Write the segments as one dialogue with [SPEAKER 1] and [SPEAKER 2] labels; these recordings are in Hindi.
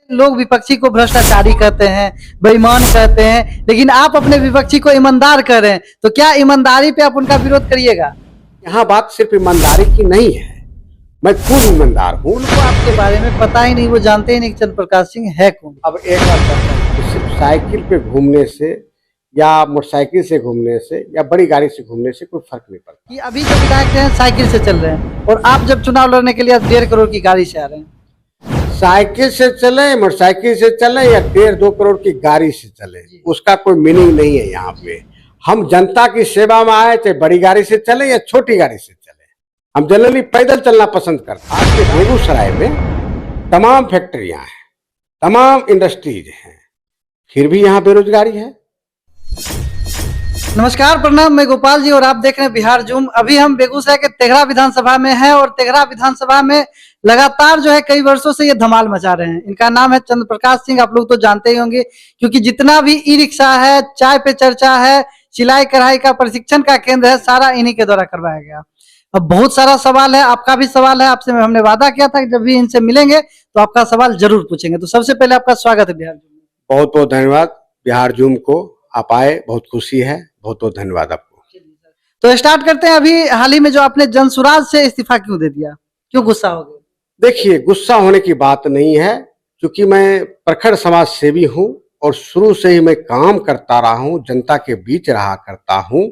[SPEAKER 1] लोग विपक्षी को भ्रष्टाचारी कहते हैं, बेईमान कहते हैं, लेकिन आप अपने विपक्षी को ईमानदार कह रहे हैं, तो क्या ईमानदारी पे आप उनका विरोध करिएगा?
[SPEAKER 2] यहाँ बात सिर्फ ईमानदारी की नहीं है, मैं खुद ईमानदार हूँ।
[SPEAKER 1] उनको आपके बारे में पता ही नहीं, वो जानते ही नहीं कि चंद्र प्रकाश सिंह है कौन।
[SPEAKER 2] अब एक बात बताता हूँ कि सिर्फ साइकिल पे घूमने से या मोटरसाइकिल से घूमने से या बड़ी गाड़ी से घूमने से कोई फर्क नहीं पड़ता।
[SPEAKER 1] कि अभी जो विधायक हैं साइकिल से चल रहे हैं और आप जब चुनाव लड़ने के लिए 1.5 करोड़ की गाड़ी से आ रहे हैं।
[SPEAKER 2] साइकिल से चले, मोटरसाइकिल से चले या 1.5-2 करोड़ की गाड़ी से चले, उसका कोई मीनिंग नहीं है। यहाँ पे हम जनता की सेवा में आए, चाहे बड़ी गाड़ी से चले या छोटी गाड़ी से चले। हम जनरली पैदल चलना पसंद करते हैं। आज के बेगूसराय में तमाम फैक्ट्रियां हैं, तमाम इंडस्ट्रीज हैं, फिर भी यहाँ बेरोजगारी है।
[SPEAKER 1] नमस्कार, प्रणाम, मैं गोपाल जी और आप देख रहे हैं बिहार जूम। अभी हम बेगूसराय के तेघड़ा विधानसभा में हैं और तेघड़ा विधानसभा में लगातार जो है कई वर्षों से ये धमाल मचा रहे हैं। इनका नाम है चंद्र प्रकाश सिंह। आप लोग तो जानते ही होंगे, क्योंकि जितना भी ई रिक्शा है, चाय पे चर्चा है, सिलाई कढ़ाई का प्रशिक्षण का केंद्र है, सारा इन्हीं के द्वारा करवाया गया। अब बहुत सारा सवाल है, आपका भी सवाल है, आपसे हमने वादा किया था कि जब भी इनसे मिलेंगे तो आपका सवाल जरूर पूछेंगे। तो सबसे पहले आपका स्वागत है बिहार जूम में।
[SPEAKER 2] बहुत बहुत धन्यवाद बिहार जूम को, आप आए, बहुत खुशी है, बहुत बहुत धन्यवाद आपको।
[SPEAKER 1] तो स्टार्ट करते हैं। अभी हाल ही में जो आपने जनसुराज से इस्तीफा क्यों दे दिया, क्यों गुस्सा हो गए?
[SPEAKER 2] देखिए, गुस्सा होने की बात नहीं है, क्योंकि मैं प्रखर समाज सेवी हूँ और शुरू से ही मैं काम करता रहा हूँ, जनता के बीच रहा करता हूँ।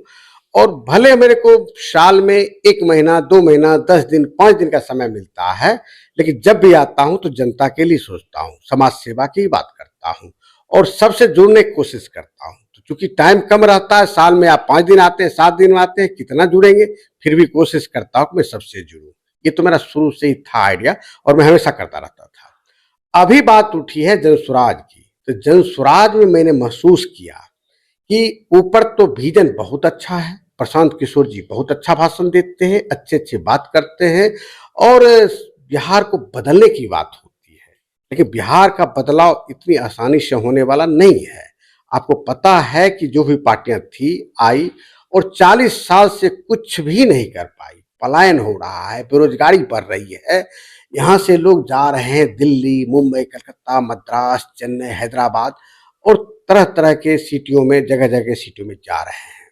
[SPEAKER 2] और भले मेरे को साल में 1 महीना, 2 महीना, 10 दिन, 5 दिन का समय मिलता है, लेकिन जब भी आता हूँ तो जनता के लिए सोचता हूँ, समाज सेवा की बात करता हूँ और सबसे जुड़ने की कोशिश करता हूँ। तो चूंकि टाइम कम रहता है, साल में आप 5 दिन आते हैं, 7 दिन आते हैं, कितना जुड़ेंगे, फिर भी कोशिश करता हूँ कि मैं सबसे जुड़ूं। ये तो मेरा शुरू से ही था आइडिया और मैं हमेशा करता रहता था। अभी बात उठी है जनसुराज की, तो जनसुराज में मैंने महसूस किया कि ऊपर तो विजन बहुत अच्छा है, प्रशांत किशोर जी बहुत अच्छा भाषण देते हैं, अच्छे अच्छे बात करते हैं और बिहार को बदलने की बात होती है, लेकिन बिहार का बदलाव इतनी आसानी से होने वाला नहीं है। आपको पता है कि जो भी पार्टियां थी आई और 40 साल से कुछ भी नहीं कर पाई। पलायन हो रहा है, बेरोजगारी बढ़ रही है, यहाँ से लोग जा रहे हैं दिल्ली, मुंबई, कलकत्ता, मद्रास, चेन्नई, हैदराबाद और तरह तरह के सिटियों में, जगह जगह सिटियों में जा रहे हैं।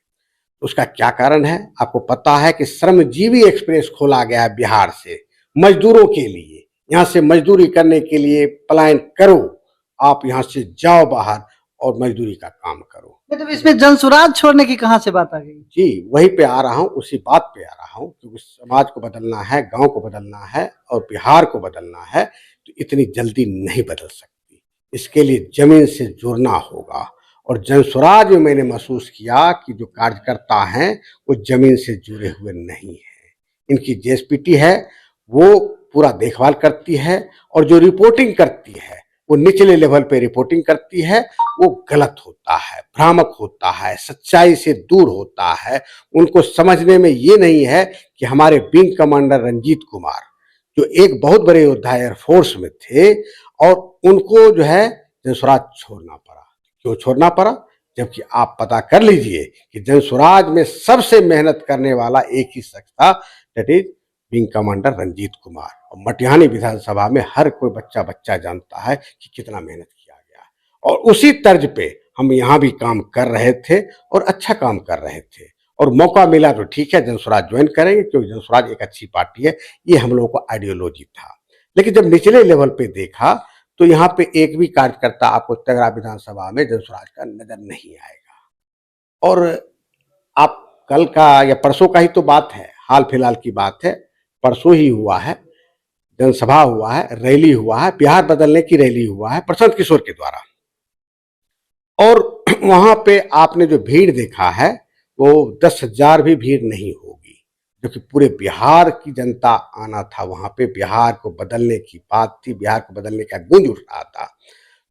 [SPEAKER 2] उसका क्या कारण है? आपको पता है कि श्रमजीवी एक्सप्रेस खोला गया है बिहार से मजदूरों के लिए। यहाँ से मजदूरी करने के लिए पलायन करो, आप यहाँ से जाओ बाहर और मजदूरी का काम करो।
[SPEAKER 1] मतलब इसमें जनसुराज छोड़ने की कहाँ से बात आ गई?
[SPEAKER 2] जी, वहीं पे आ रहा हूँ, उसी बात पे आ रहा हूँ, क्योंकि समाज को बदलना है, गांव को बदलना है और बिहार को बदलना है, तो इतनी जल्दी नहीं बदल सकती। इसके लिए जमीन से जुड़ना होगा और जनसुराज में मैंने महसूस किया कि जो कार्यकर्ता हैं वो जमीन से जुड़े हुए नहीं है। इनकी जेएसपीटी है वो पूरा देखभाल करती है और जो रिपोर्टिंग करती है वो निचले लेवल पे रिपोर्टिंग करती है, वो गलत होता है, भ्रामक होता है, सच्चाई से दूर होता है। उनको समझने में ये नहीं है कि हमारे विंग कमांडर रंजीत कुमार जो एक बहुत बड़े योद्धा एयरफोर्स में थे और उनको जो है जनसुराज छोड़ना पड़ा। क्यों छोड़ना पड़ा? जबकि आप पता कर लीजिए कि जनसुराज में सबसे मेहनत करने वाला एक ही शख्स था, that is wing commander Ranjit Kumar. और मटिहानी विधानसभा में हर कोई बच्चा जानता है कि कितना मेहनत किया गया और उसी तर्ज पे हम यहाँ भी काम कर रहे थे और अच्छा काम कर रहे थे और मौका मिला तो ठीक है, जनसुराज ज्वाइन करेंगे, क्योंकि जनसुराज एक अच्छी पार्टी है, ये हम लोगों को आइडियोलॉजी था। लेकिन जब निचले लेवल पे देखा तो यहाँ पे एक भी कार्यकर्ता आपको तेघड़ा विधानसभा में जनसुराज का नजर नहीं आएगा। और आप कल का या परसों का ही तो बात है, हाल फिलहाल की बात है, परसों ही हुआ है, जनसभा हुआ है, रैली हुआ है, बिहार बदलने की रैली हुआ है प्रशांत किशोर के द्वारा। और वहां पे आपने जो भीड़ देखा है वो 10,000 भी भीड़ नहीं होगी, जो कि पूरे बिहार की जनता आना था वहां पे। बिहार को बदलने की बात थी, बिहार को बदलने का गूंज उठ रहा था।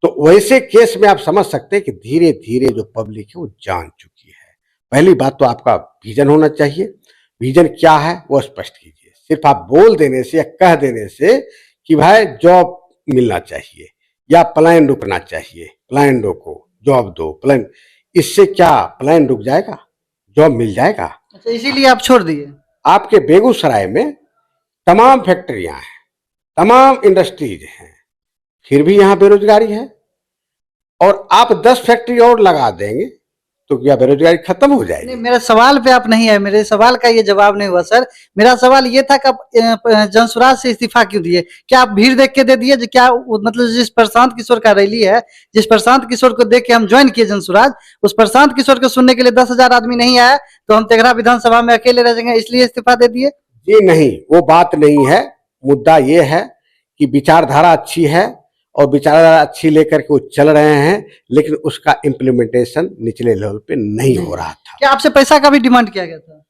[SPEAKER 2] तो वैसे केस में आप समझ सकते हैं कि धीरे धीरे जो पब्लिक है वो जान चुकी है। पहली बात तो आपका विजन होना चाहिए। विजन क्या है वो स्पष्ट कीजिए। सिर्फ आप बोल देने से या कह देने से कि भाई जॉब मिलना चाहिए या पलायन रुकना चाहिए, पलायन रोको, जॉब दो, पलायन, इससे क्या पलायन रुक जाएगा? जॉब मिल जाएगा?
[SPEAKER 1] अच्छा, इसीलिए आप छोड़ दिए?
[SPEAKER 2] आपके बेगूसराय में तमाम फैक्ट्रियां हैं, तमाम इंडस्ट्रीज हैं, फिर भी यहाँ बेरोजगारी है। और आप 10 फैक्ट्री और लगा देंगे तो क्या बेरोजगारी खत्म हो जाएगी?
[SPEAKER 1] नहीं, मेरे सवाल पे आप नहीं है, मेरे सवाल का ये जवाब नहीं हुआ सर। मेरा सवाल ये था कि आप जनसुराज से इस्तीफा क्यों दिए? क्या आप भीड़ देख के दे दिए? क्या मतलब जिस प्रशांत किशोर का रैली है, जिस प्रशांत किशोर को देख के हम ज्वाइन किए जनसुराज, उस प्रशांत किशोर को सुनने के लिए 10,000 आदमी नहीं आया तो हम तेघरा विधानसभा में अकेले रह जाएंगे इसलिए इस्तीफा दे दिए?
[SPEAKER 2] जी नहीं, वो बात नहीं है। मुद्दा ये है कि विचारधारा अच्छी है और विचारधारा अच्छी लेकर के वो चल रहे हैं, लेकिन उसका इम्प्लीमेंटेशन निचले लेवल पे नहीं हो रहा था।
[SPEAKER 1] क्या आपसे पैसा का भी डिमांड किया गया था?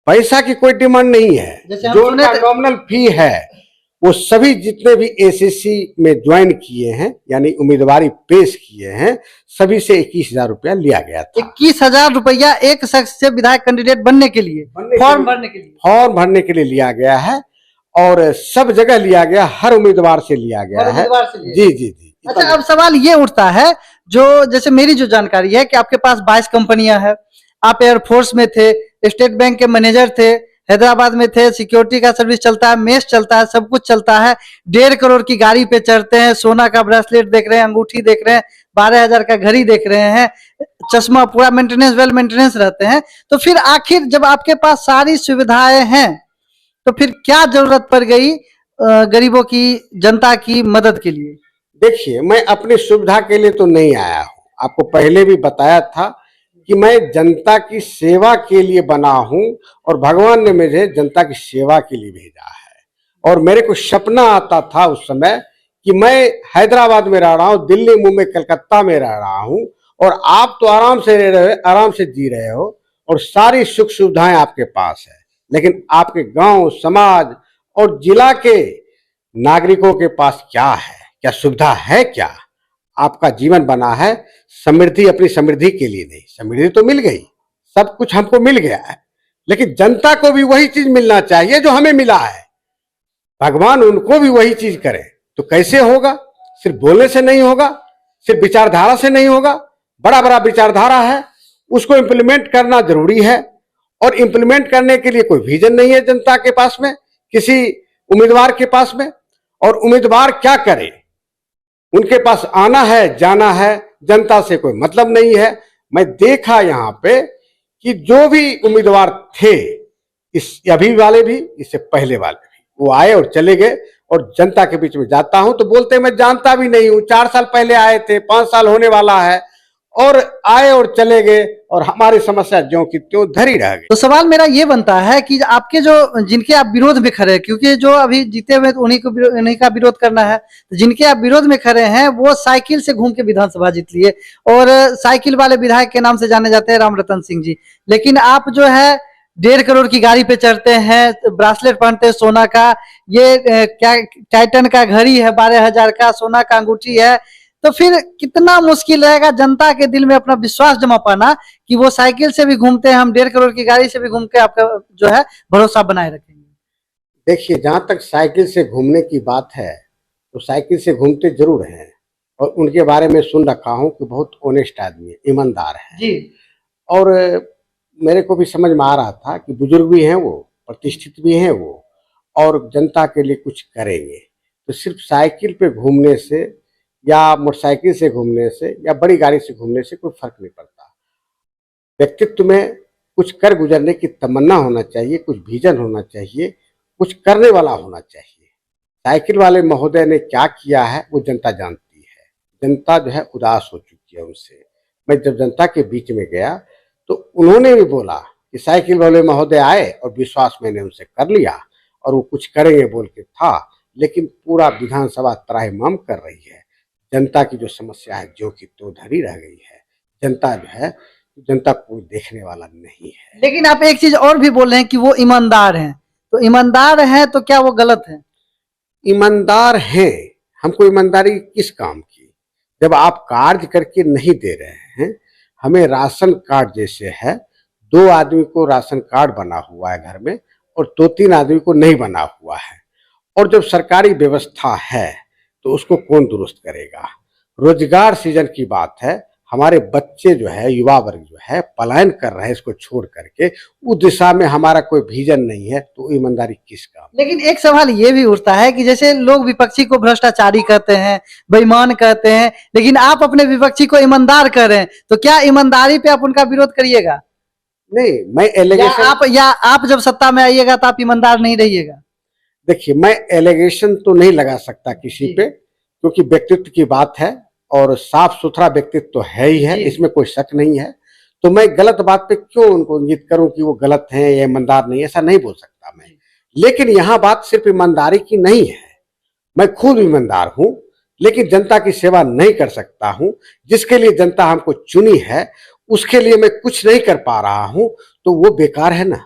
[SPEAKER 2] पैसा की कोई डिमांड नहीं है।
[SPEAKER 1] जैसे हम
[SPEAKER 2] जो
[SPEAKER 1] सुने
[SPEAKER 2] उनका नॉमिनल फी है वो सभी जितने भी एसएससी में ज्वाइन किए हैं यानी उम्मीदवारी पेश किए हैं सभी से 21,000 रुपया लिया गया था।
[SPEAKER 1] 21,000 रुपया एक शख्स से विधायक कैंडिडेट बनने के लिए, फॉर्म भरने के लिए,
[SPEAKER 2] फॉर्म भरने के लिए लिया गया है और सब जगह लिया गया, हर उम्मीदवार से लिया गया है। जी जी जी।
[SPEAKER 1] अच्छा, अब सवाल ये उठता है, जो जैसे मेरी जो जानकारी है कि आपके पास 22 कंपनियां हैं, आप एयरफोर्स में थे, स्टेट बैंक के मैनेजर थे, हैदराबाद में थे, सिक्योरिटी का सर्विस चलता है, मेस चलता है, सब कुछ चलता है, 1.5 करोड़ की गाड़ी पे चढ़ते हैं, सोना का ब्रेसलेट देख रहे हैं, अंगूठी देख रहे हैं, 12,000 का घड़ी देख रहे हैं, चश्मा, पूरा मेंटेनेंस, वेल मेंटेनेंस रहते हैं। तो फिर आखिर जब आपके पास सारी सुविधाएं हैं तो फिर क्या जरूरत पड़ गई गरीबों की, जनता की मदद के लिए?
[SPEAKER 2] देखिए, मैं अपनी सुविधा के लिए तो नहीं आया हूं। आपको पहले भी बताया था कि मैं जनता की सेवा के लिए बना हूं और भगवान ने मुझे जनता की सेवा के लिए भेजा है। और मेरे को सपना आता था उस समय कि मैं हैदराबाद में रह रहा हूं, दिल्ली, मुंबई, कलकत्ता में रह रहा हूं और आप तो आराम से रह रहे, आराम से जी रहे हो और सारी सुख सुविधाएं आपके पास है, लेकिन आपके गांव, समाज और जिला के नागरिकों के पास क्या है? क्या सुविधा है? क्या आपका जीवन बना है समृद्धि, अपनी समृद्धि के लिए नहीं। समृद्धि तो मिल गई, सब कुछ हमको मिल गया है, लेकिन जनता को भी वही चीज मिलना चाहिए जो हमें मिला है। भगवान उनको भी वही चीज करे तो कैसे होगा? सिर्फ बोलने से नहीं होगा, सिर्फ विचारधारा से नहीं होगा। बड़ा बड़ा विचारधारा है, उसको इम्प्लीमेंट करना जरूरी है और इम्प्लीमेंट करने के लिए कोई विजन नहीं है जनता के पास में, किसी उम्मीदवार के पास में। और उम्मीदवार क्या करे? उनके पास आना है, जाना है, जनता से कोई मतलब नहीं है। मैं देखा यहाँ पे कि जो भी उम्मीदवार थे, इस अभी वाले भी, इससे पहले वाले भी, वो आए और चले गए। और जनता के बीच में जाता हूं तो बोलते मैं जानता भी नहीं हूं, 4 साल पहले आए थे, 5 साल होने वाला है, और आए और चले गए और हमारी समस्या ज्यों की त्यों धरी रह गई।
[SPEAKER 1] तो सवाल मेरा ये बनता है कि आपके जो, जिनके आप विरोध में खड़े हैं, क्योंकि जो अभी जीते हुए उन्हीं का विरोध करना है, तो जिनके आप विरोध में खड़े हैं वो साइकिल से घूम के विधानसभा जीत लिए और साइकिल वाले विधायक के नाम से जाने जाते हैं राम रतन सिंह जी। लेकिन आप जो है 1.5 करोड़ की गाड़ी पे चढ़ते हैं, ब्रासलेट पहनते हैं सोना का, ये क्या टाइटन का घड़ी है 12,000 का, सोना का अंगूठी है। तो फिर कितना मुश्किल रहेगा जनता के दिल में अपना विश्वास जमा पाना कि वो साइकिल से भी घूमते हैं, हम 1.5 करोड़ की गाड़ी से भी घूम के आपका जो है भरोसा बनाए रखेंगे।
[SPEAKER 2] देखिए, जहां तक साइकिल से घूमने की बात है तो साइकिल से घूमते जरूर हैं और उनके बारे में सुन रखा हूं कि बहुत ऑनेस्ट आदमी है, ईमानदार है
[SPEAKER 1] जी।
[SPEAKER 2] और मेरे को भी समझ में आ रहा था कि बुजुर्ग भी हैं वो, प्रतिष्ठित भी हैं वो और जनता के लिए कुछ करेंगे। तो सिर्फ साइकिल पे घूमने से या मोटरसाइकिल से घूमने से या बड़ी गाड़ी से घूमने से कोई फर्क नहीं पड़ता। व्यक्तित्व में कुछ कर गुजरने की तमन्ना होना चाहिए, कुछ विजन होना चाहिए, कुछ करने वाला होना चाहिए। साइकिल वाले महोदय ने क्या किया है वो जनता जानती है। जनता जो है उदास हो चुकी है उनसे। मैं जब जनता के बीच में गया तो उन्होंने भी बोला कि साइकिल वाले महोदय आए और विश्वास मैंने उनसे कर लिया और वो कुछ करेंगे बोल के था, लेकिन पूरा विधानसभा त्राहिमाम कर रही है। जनता की जो समस्या है जो कि तो धरी रह गई है। जनता जो है, जनता कोई देखने वाला नहीं है।
[SPEAKER 1] लेकिन आप एक चीज और भी बोल रहे हैं कि वो ईमानदार हैं, तो ईमानदार हैं तो क्या वो गलत है?
[SPEAKER 2] ईमानदार हैं। हमको ईमानदारी किस काम की? जब आप कार्य करके नहीं दे रहे हैं। हमें राशन कार्ड जैसे है, 2 आदमी को राशन कार्ड बना हुआ है घर में और 2-3 आदमी को नहीं बना हुआ है। और जब सरकारी व्यवस्था है तो उसको कौन दुरुस्त करेगा? रोजगार सृजन की बात है, हमारे बच्चे जो है, युवा वर्ग जो है पलायन कर रहे हैं इसको छोड़ करके, उस दिशा में हमारा कोई विजन नहीं है, तो ईमानदारी किस काम।
[SPEAKER 1] लेकिन एक सवाल ये भी उठता है कि जैसे लोग विपक्षी को भ्रष्टाचारी कहते हैं, बेईमान कहते हैं, लेकिन आप अपने विपक्षी को ईमानदार कह रहे हैं, तो क्या ईमानदारी पे आप उनका विरोध करिएगा?
[SPEAKER 2] नहीं, मैं एलिगेशन,
[SPEAKER 1] या आप जब सत्ता में आइएगा तो आप ईमानदार नहीं रहिएगा?
[SPEAKER 2] देखिए मैं एलिगेशन तो नहीं लगा सकता किसी पे, क्योंकि व्यक्तित्व की बात है और साफ सुथरा व्यक्तित्व तो है ही है, इसमें कोई शक नहीं है। तो मैं गलत बात पे क्यों उनको इंगित करूं कि वो गलत हैं या ईमानदार नहीं, ऐसा नहीं बोल सकता मैं। लेकिन यहाँ बात सिर्फ ईमानदारी की नहीं है, मैं खुद ईमानदार हूं, लेकिन जनता की सेवा नहीं कर सकता हूं। जिसके लिए जनता हमको चुनी है उसके लिए मैं कुछ नहीं कर पा रहा हूं, तो वो बेकार है ना,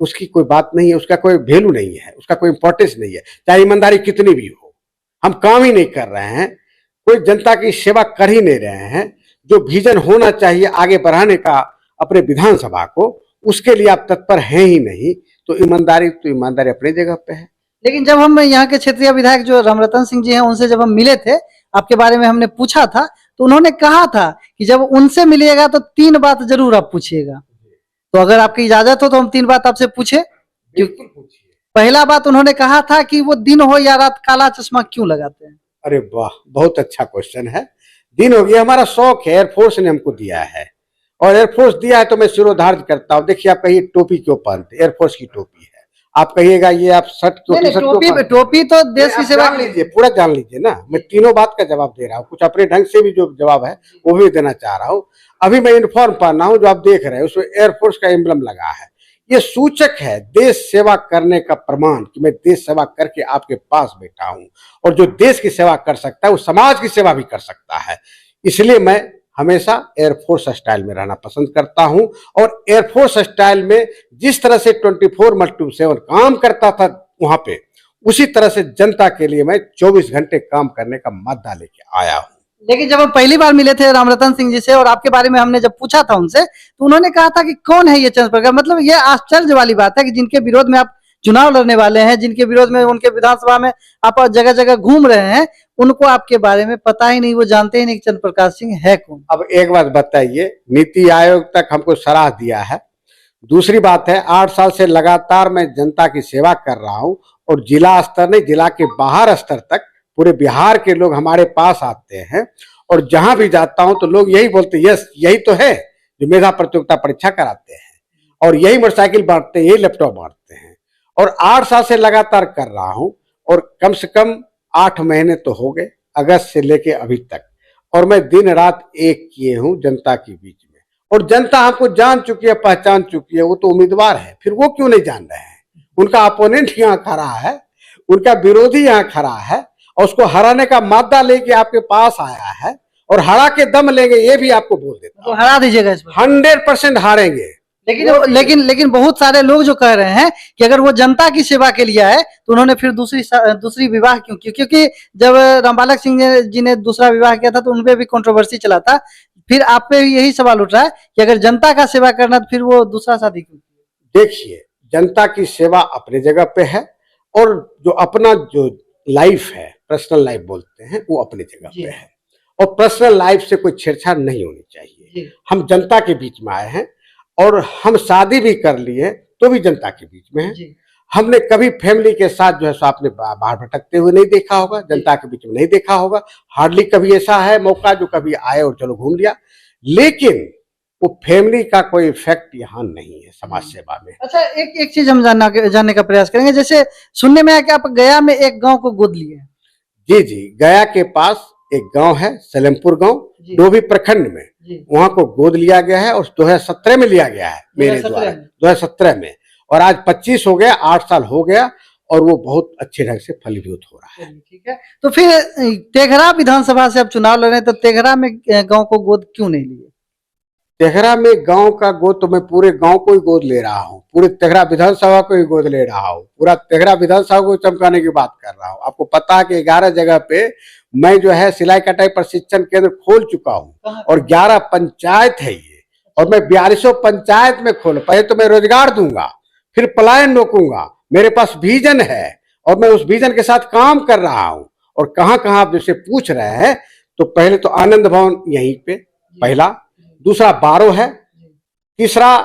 [SPEAKER 2] उसकी कोई बात नहीं है, उसका कोई वैल्यू नहीं है, उसका कोई इंपॉर्टेंस नहीं है, चाहे ईमानदारी कितनी भी हो। हम काम ही नहीं कर रहे हैं, कोई जनता की सेवा कर ही नहीं रहे हैं। जो विजन होना चाहिए आगे बढ़ाने का अपने विधानसभा को, उसके लिए आप तत्पर हैं ही नहीं, तो ईमानदारी अपनी जगह पे है।
[SPEAKER 1] लेकिन जब हम यहाँ के क्षेत्रीय विधायक जो रामरतन सिंह जी हैं उनसे जब हम मिले थे, आपके बारे में हमने पूछा था, तो उन्होंने कहा था कि जब उनसे मिलिएगा तो 3 बात जरूर आप पूछिएगा। तो अगर आपकी इजाजत हो तो हम 3 बात आपसे पूछे।
[SPEAKER 2] बिल्कुल पूछिए।
[SPEAKER 1] पहला बात उन्होंने कहा था कि वो दिन हो या रात काला चश्मा क्यों लगाते हैं?
[SPEAKER 2] अरे वाह, बहुत अच्छा क्वेश्चन है। दिन हो गया, हमारा शौक है, एयरफोर्स ने हमको दिया है और एयरफोर्स दिया है तो मैं सिरोधार्य करता हूँ। देखिए आप कहिए टोपी क्यों पहनते, एयरफोर्स की टोपी है। आप कहिएगा ये आप शर्ट क्यों, टी शर्ट क्यों?
[SPEAKER 1] टोपी तो देश की सेवा
[SPEAKER 2] जान लीजिए, पूरा जान लीजिए ना, मैं तीनों बात का जवाब दे रहा हूँ, कुछ अपने ढंग से भी जो जवाब है वो भी देना चाह रहा हूँ। अभी मैं यूनिफॉर्म पहना हूँ जो आप देख रहे हैं, उसमें एयरफोर्स का एम्बलम लगा है। ये सूचक है देश सेवा करने का प्रमाण, कि मैं देश सेवा करके आपके पास बैठा हूं, और जो देश की सेवा कर सकता है वो समाज की सेवा भी कर सकता है। इसलिए मैं हमेशा एयरफोर्स स्टाइल में रहना पसंद करता हूं, और एयरफोर्स स्टाइल में जिस तरह से 24/7 काम करता था वहां पे, उसी तरह से जनता के लिए मैं 24 घंटे काम करने का मादा लेके आया हूं।
[SPEAKER 1] लेकिन जब हम पहली बार मिले थे रामरतन सिंह जी से और आपके बारे में हमने जब पूछा था उनसे, तो उन्होंने कहा था कि कौन है ये चंद्र प्रकाश। मतलब ये आश्चर्य वाली बात है कि जिनके विरोध में आप चुनाव लड़ने वाले हैं, जिनके विरोध में उनके विधानसभा में आप जगह जगह घूम रहे हैं, उनको आपके बारे में पता ही नहीं, वो जानते ही नहीं कि चंद्र प्रकाश सिंह है कौन।
[SPEAKER 2] अब एक बात बताइए, नीति आयोग तक हमको सराह दिया है। दूसरी बात है, 8 साल से लगातार मैं जनता की सेवा कर रहा हूं, और जिला स्तर नहीं, जिला के बाहर स्तर तक पूरे बिहार के लोग हमारे पास आते हैं, और जहां भी जाता हूं तो लोग यही बोलते हैं, यस यही तो है जो मेधा प्रतियोगिता परीक्षा कराते हैं, और यही मोटरसाइकिल बांटते हैं, यही लैपटॉप बांटते हैं। और 8 साल से लगातार कर रहा हूं, और कम से कम 8 महीने तो हो गए, अगस्त से लेके अभी तक, और मैं दिन रात एक किए हूं जनता के बीच में। और जनता हमको जान चुकी है, पहचान चुकी है, वो तो उम्मीदवार है, फिर वो क्यों नहीं जान रहे हैं? उनका अपोनेंट यहाँ खड़ा है, उनका विरोधी यहाँ खड़ा है, और उसको हराने का मादा लेके आपके पास आया है, और हरा के दम लेंगे, ये भी आपको बोल देता
[SPEAKER 1] तो हरा दीजिएगा इस पर।
[SPEAKER 2] 100% हारेंगे।
[SPEAKER 1] लेकिन बहुत सारे लोग जो कह रहे हैं कि अगर वो जनता की सेवा के लिए आए तो उन्होंने फिर दूसरी विवाह क्यों की? क्योंकि जब रामबालक सिंह जी ने दूसरा विवाह किया था तो उनपे भी कंट्रोवर्सी चला था। फिर आप पे यही सवाल उठ रहा है कि अगर जनता का सेवा करना तो फिर वो दूसरा शादी क्यों?
[SPEAKER 2] देखिए, जनता की सेवा अपने जगह पे है, और जो अपना जो लाइफ है, पर्सनल लाइफ बोलते हैं, वो अपनी जगह पे है, और पर्सनल लाइफ से कोई छेड़छाड़ नहीं होनी चाहिए। हम जनता के बीच में आए हैं, और हम शादी भी कर लिए तो भी जनता के बीच में है। हमने कभी फैमिली के साथ जो है सो आपने बाहर भटकते हुए नहीं देखा होगा, जनता के बीच में नहीं देखा होगा। हार्डली कभी ऐसा है मौका जो कभी आए और चलो घूम लिया, लेकिन वो फैमिली का कोई इफेक्ट यहाँ नहीं है समाज सेवा में।
[SPEAKER 1] अच्छा, एक चीज हम जानने का प्रयास करेंगे। जैसे सुनने में आया कि आप गया में एक गांव को गोद लिए।
[SPEAKER 2] जी जी, गया के पास एक गांव है सलेमपुर गांव, डोभी प्रखंड में, वहां को गोद लिया गया है, और 2017 में लिया गया है मेरे द्वारा, 2017 में, और आज 25 हो गया, 8 साल हो गया, और वो बहुत अच्छे ढंग से फलीभूत हो रहा है।
[SPEAKER 1] ठीक है, तो फिर तेघरा विधानसभा से अब चुनाव लड़ रहे हैं, तो तेघरा में गांव को गोद क्यों नहीं लिए?
[SPEAKER 2] तेघरा में गांव का गोद तो मैं पूरे गांव को ही गोद ले रहा हूँ, पूरे तेघरा विधानसभा को ही गोद ले रहा हूँ, पूरा तेघरा विधानसभा को चमकाने की बात कर रहा हूँ। आपको पता है कि 11 जगह पे मैं जो है सिलाई कटाई प्रशिक्षण केंद्र खोल चुका हूँ, और 11 पंचायत है ये, और मैं 4200 पंचायत में पहले तो मैं रोजगार दूंगा, फिर पलायन रोकूंगा। मेरे पास विजन है, और मैं उस विजन के साथ काम कर रहा हूँ। और कहाँ कहाँ आप जैसे पूछ रहे हैं, तो पहले तो आनंद भवन यहीं पे पहला। दूसरा बारो है। तीसरा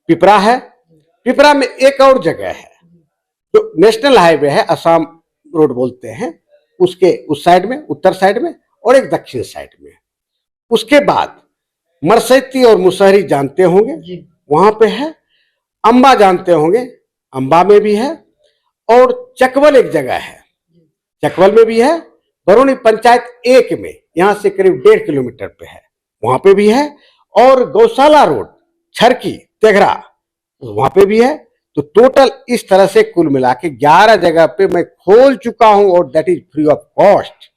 [SPEAKER 2] पिपरा है। पिपरा में एक और जगह है जो नेशनल हाईवे है, असम रोड बोलते हैं, उसके उस साइड में, उत्तर साइड में, और एक दक्षिण साइड में। उसके बाद मरसैती और मुसहरी जानते होंगे, वहां पे है। अंबा जानते होंगे, अंबा में भी है। और चकवल एक जगह है, चकवल में भी है। बरौनी पंचायत 1 में, यहां से करीब 1.5 किलोमीटर पे है, वहां पे भी है। और गौशाला रोड, छरकी, तेघरा, वहां पे भी है। तो टोटल इस तरह से कुल मिला के 11 जगह पे मैं खोल चुका हूं, और that is free of cost.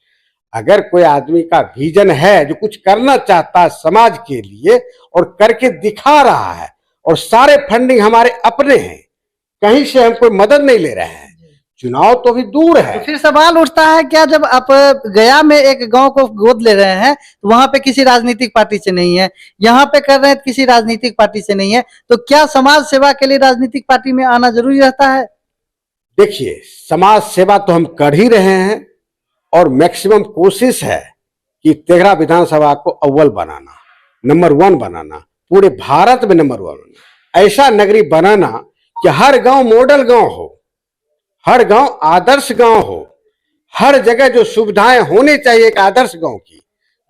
[SPEAKER 2] अगर कोई आदमी का विजन है, जो कुछ करना चाहता है समाज के लिए और करके दिखा रहा है, और सारे फंडिंग हमारे अपने हैं, कहीं से हम कोई मदद नहीं ले रहे हैं। चुनाव तो अभी दूर है।
[SPEAKER 1] तो फिर सवाल उठता है, क्या जब आप गया में एक गांव को गोद ले रहे हैं तो वहां पे किसी राजनीतिक पार्टी से नहीं है, यहाँ पे कर रहे हैं किसी राजनीतिक पार्टी से नहीं है, तो क्या समाज सेवा के लिए राजनीतिक पार्टी में आना जरूरी रहता है?
[SPEAKER 2] देखिए, समाज सेवा तो हम कर ही रहे हैं, और मैक्सिमम कोशिश है कि तेघरा विधानसभा को अव्वल बनाना, नंबर 1 बनाना, पूरे भारत में नंबर 1 बनाना, ऐसा नगरी बनाना कि हर गांव मॉडल गांव हो, हर गांव आदर्श गांव हो, हर जगह जो सुविधाएं होनी चाहिए एक आदर्श गांव की।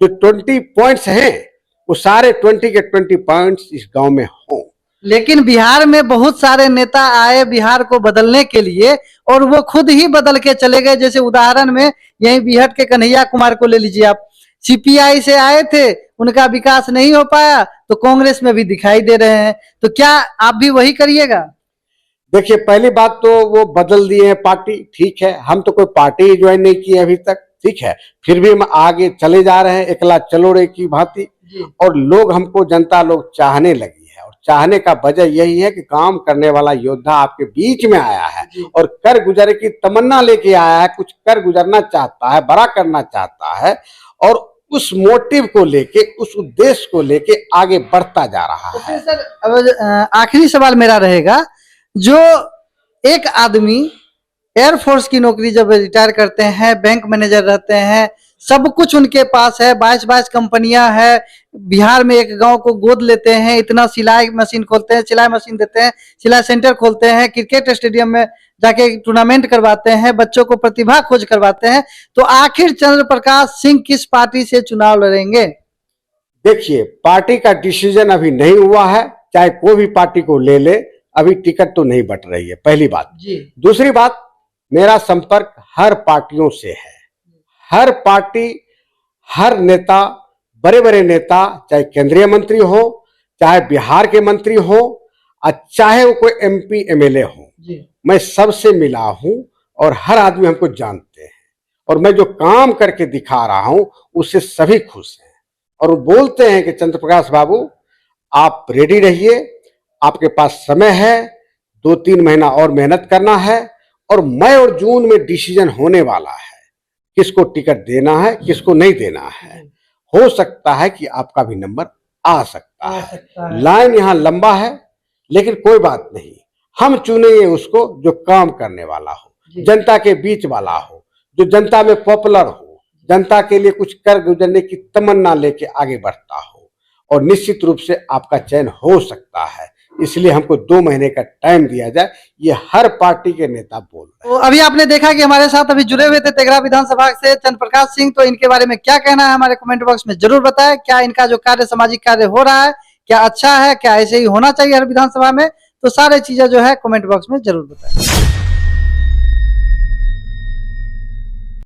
[SPEAKER 2] जो 20 पॉइंट्स हैं, वो सारे 20 के 20 पॉइंट्स इस गांव में हों।
[SPEAKER 1] लेकिन बिहार में बहुत सारे नेता आए बिहार को बदलने के लिए, और वो खुद ही बदल के चले गए। जैसे उदाहरण में यही बिहट के कन्हैया कुमार को ले लीजिए आप, सीपीआई से आए थे, उनका विकास नहीं हो पाया, तो कांग्रेस में भी दिखाई दे रहे हैं। तो क्या आप भी वही करिएगा?
[SPEAKER 2] देखिए, पहली बात तो वो बदल दिए हैं पार्टी, ठीक है। हम तो कोई पार्टी ज्वाइन नहीं की अभी तक, ठीक है। फिर भी हम आगे चले जा रहे हैं एकला चलो रे की भांति, और लोग हमको, जनता लोग चाहने लगी है। और चाहने का वजह यही है कि काम करने वाला योद्धा आपके बीच में आया है, और कर गुजर की तमन्ना लेके आया है, कुछ कर गुजरना चाहता है, बड़ा करना चाहता है, और उस मोटिव को लेके, उस उद्देश्य को लेके आगे बढ़ता जा रहा है।
[SPEAKER 1] तो सर, अब आखिरी सवाल मेरा रहेगा, जो एक आदमी एयरफोर्स की नौकरी जब रिटायर करते हैं, बैंक मैनेजर रहते हैं, सब कुछ उनके पास है, 22 कंपनियां हैं, बिहार में एक गांव को गोद लेते हैं, इतना सिलाई मशीन खोलते हैं, सिलाई मशीन देते हैं, सिलाई सेंटर खोलते हैं, क्रिकेट स्टेडियम में जाके टूर्नामेंट करवाते हैं, बच्चों को प्रतिभा खोज करवाते हैं, तो आखिर चंद्र प्रकाश सिंह किस पार्टी से चुनाव लड़ेंगे?
[SPEAKER 2] देखिए, पार्टी का डिसीजन अभी नहीं हुआ है, चाहे कोई भी पार्टी को ले ले, अभी टिकट तो नहीं बट रही है, पहली बात जी। दूसरी बात, मेरा संपर्क हर पार्टियों से है। हर पार्टी, हर नेता, बड़े बड़े नेता, चाहे केंद्रीय मंत्री हो, चाहे बिहार के मंत्री हो, चाहे वो कोई एमपी एमएलए हो, मैं सबसे मिला हूं, और हर आदमी हमको जानते हैं, और मैं जो काम करके दिखा रहा हूं उससे सभी खुश हैं। और वो बोलते हैं कि चंद्र प्रकाश बाबू, आप रेडी रहिए, आपके पास समय है, 2-3 महीना और मेहनत करना है, और मई और जून में डिसीजन होने वाला है, किसको टिकट देना है, किसको नहीं देना है। हो सकता है कि आपका भी नंबर आ सकता है। लाइन यहाँ लंबा है, लेकिन कोई बात नहीं, हम चुनेंगे उसको जो काम करने वाला हो, जनता के बीच वाला हो, जो जनता में पॉपुलर हो, जनता के लिए कुछ कर गुजरने की तमन्ना लेके आगे बढ़ता हो, और निश्चित रूप से आपका चयन हो सकता है। इसलिए हमको 2 महीने का टाइम दिया जाए, ये हर पार्टी के नेता बोल रहे हैं।
[SPEAKER 1] तो अभी आपने देखा कि हमारे साथ अभी जुड़े हुए थे तेघरा विधानसभा से चंद्र प्रकाश सिंह, तो इनके बारे में क्या कहना है हमारे कमेंट बॉक्स में जरूर बताएं। क्या इनका जो कार्य, सामाजिक कार्य हो रहा है, क्या अच्छा है, क्या ऐसे ही होना चाहिए हर विधानसभा में, तो सारी चीजें जो है कमेंट बॉक्स में जरूर बताएं।